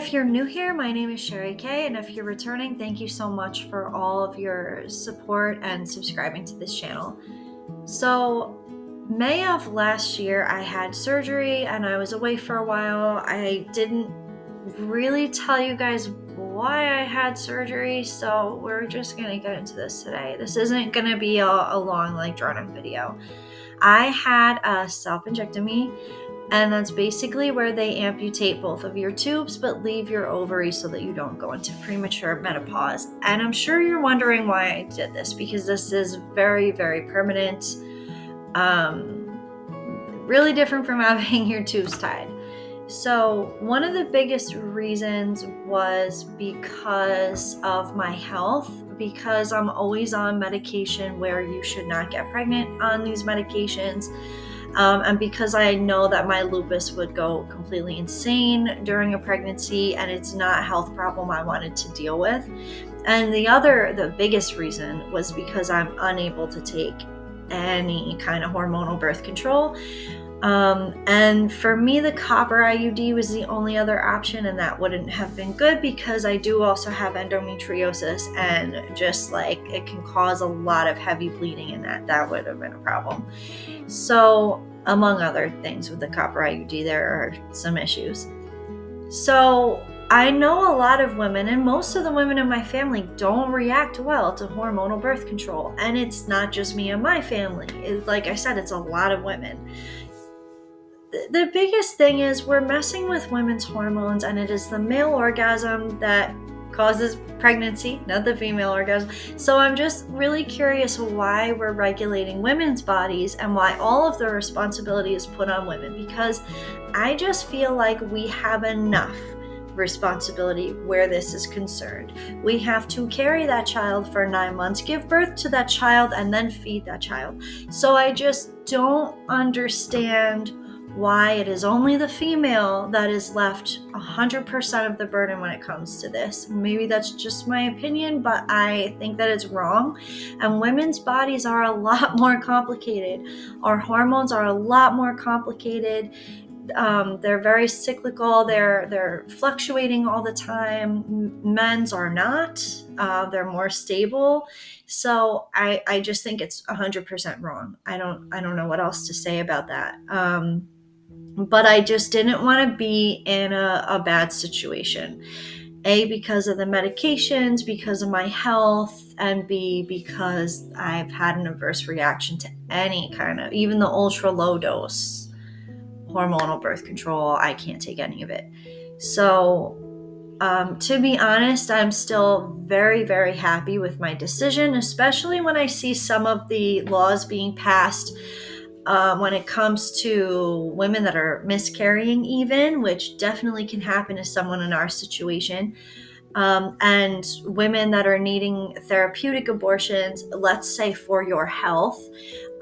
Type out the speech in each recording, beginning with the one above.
if you're new here, my name is Sherry Kay, and if you're returning, thank you so much for all of your support and subscribing to this channel. So, May of last year, I had surgery and I was away for a while. I didn't really tell you guys why I had surgery, so we're just going to get into this today. This isn't going to be a long, drawn-out video. I had a salpingectomy, and that's basically where they amputate both of your tubes but leave your ovaries so that you don't go into premature menopause. And I'm sure you're wondering why I did this, because this is very, very permanent. Really different from having your tubes tied. So one of the biggest reasons was because of my health, because I'm always on medication where you should not get pregnant on these medications. And because I know that my lupus would go completely insane during a pregnancy, and it's not a health problem I wanted to deal with. And the biggest reason was because I'm unable to take any kind of hormonal birth control. And for me, the copper IUD was the only other option, and that wouldn't have been good because I do also have endometriosis, and just it can cause a lot of heavy bleeding, and that would have been a problem. So, among other things with the copper IUD, there are some issues. So, I know a lot of women, and most of the women in my family don't react well to hormonal birth control. And it's not just me and my family. Like I said, it's a lot of women. The biggest thing is we're messing with women's hormones, and it is the male orgasm that causes pregnancy, not the female orgasm. So I'm just really curious why we're regulating women's bodies and why all of the responsibility is put on women, because I just feel like we have enough responsibility where this is concerned. We have to carry that child for 9 months, give birth to that child, and then feed that child. So I just don't understand why it is only the female that is left 100% of the burden when it comes to this. Maybe that's just my opinion, but I think that it's wrong. And women's bodies are a lot more complicated. Our hormones are a lot more complicated. They're very cyclical. They're fluctuating all the time. Men's are not. They're more stable. So I just think it's 100% wrong. I don't know what else to say about that. But I just didn't want to be in a bad situation. A, because of the medications, because of my health, and B, because I've had an adverse reaction to any kind of, even the ultra low dose hormonal birth control. I can't take any of it. So to be honest, I'm still very, very happy with my decision, especially when I see some of the laws being passed when it comes to women that are miscarrying, even, which definitely can happen to someone in our situation, and women that are needing therapeutic abortions, let's say for your health,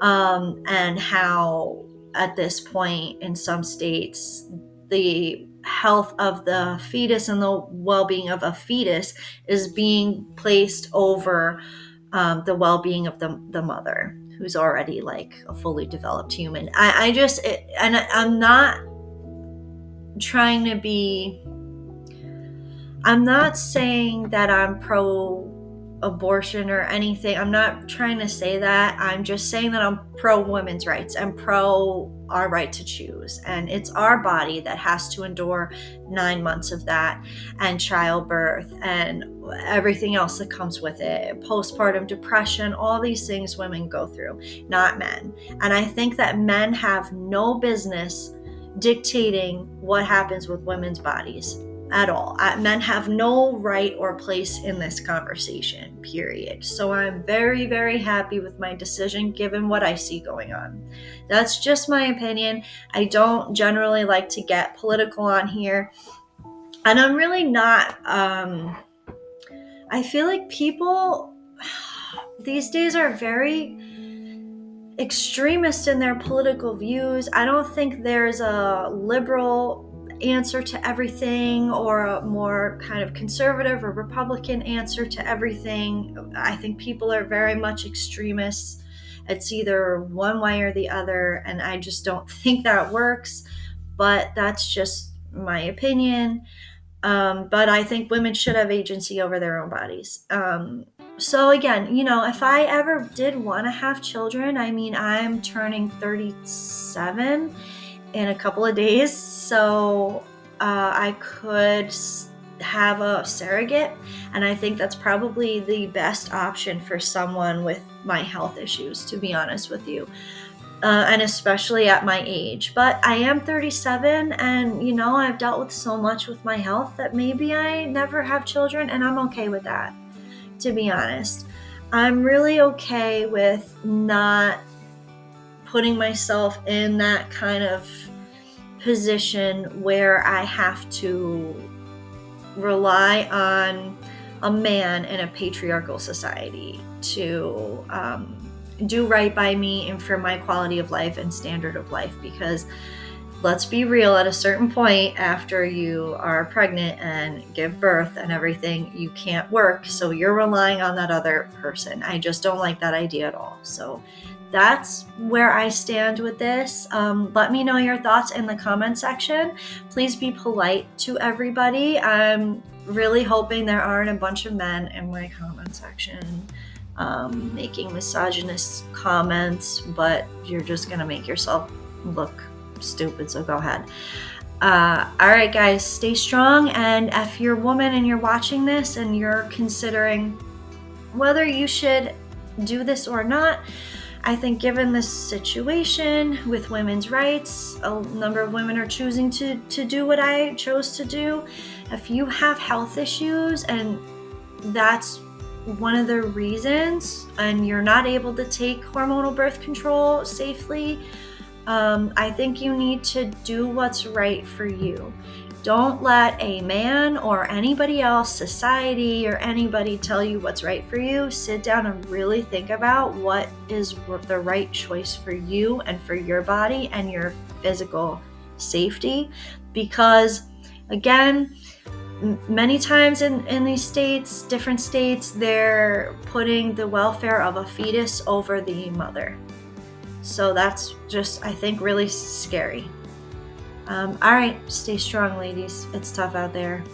and how at this point in some states the health of the fetus and the well-being of a fetus is being placed over the well-being of the mother, who's already a fully developed human. I'm not trying to be, I'm not saying that I'm pro-abortion or anything. I'm not trying to say that. I'm just saying that I'm pro-women's rights and pro our right to choose. And it's our body that has to endure 9 months of that, and childbirth and everything else that comes with it, postpartum depression, all these things women go through, not men. And I think that men have no business dictating what happens with women's bodies at all. Men have no right or place in this conversation, period. So I'm very, very happy with my decision given what I see going on. That's just my opinion. I don't generally like to get political on here, and I'm really not. I feel like people these days are very extremist in their political views. I don't think there's a liberal answer to everything or a more kind of conservative or Republican answer to everything. I think people are very much extremists. It's either one way or the other, and I just don't think that works. But that's just my opinion. But I think women should have agency over their own bodies. So again, if I ever did want to have children, I mean, I'm turning 37 in a couple of days, so I could have a surrogate, and I think that's probably the best option for someone with my health issues, to be honest with you. And especially at my age. But I am 37, and I've dealt with so much with my health that maybe I never have children, and I'm okay with that, to be honest. I'm really okay with not putting myself in that kind of position where I have to rely on a man in a patriarchal society to do right by me and for my quality of life and standard of life, because let's be real, at a certain point after you are pregnant and give birth and everything, you can't work, so you're relying on that other person. I just don't like that idea at all. So that's where I stand with this. Let me know your thoughts in the comment section. Please be polite to everybody. I'm really hoping there aren't a bunch of men in my comment section making misogynist comments, but you're just gonna make yourself look stupid, so go ahead. All right, guys, stay strong. And if you're a woman and you're watching this and you're considering whether you should do this or not, I think given this situation with women's rights, a number of women are choosing to do what I chose to do. If you have health issues and that's one of the reasons, and you're not able to take hormonal birth control safely, I think you need to do what's right for you. Don't let a man or anybody else, society or anybody, tell you what's right for you. Sit down and really think about what is the right choice for you and for your body and your physical safety. Because again, many times in these states, different states, they're putting the welfare of a fetus over the mother. So that's just, I think, really scary. All right, stay strong, ladies. It's tough out there.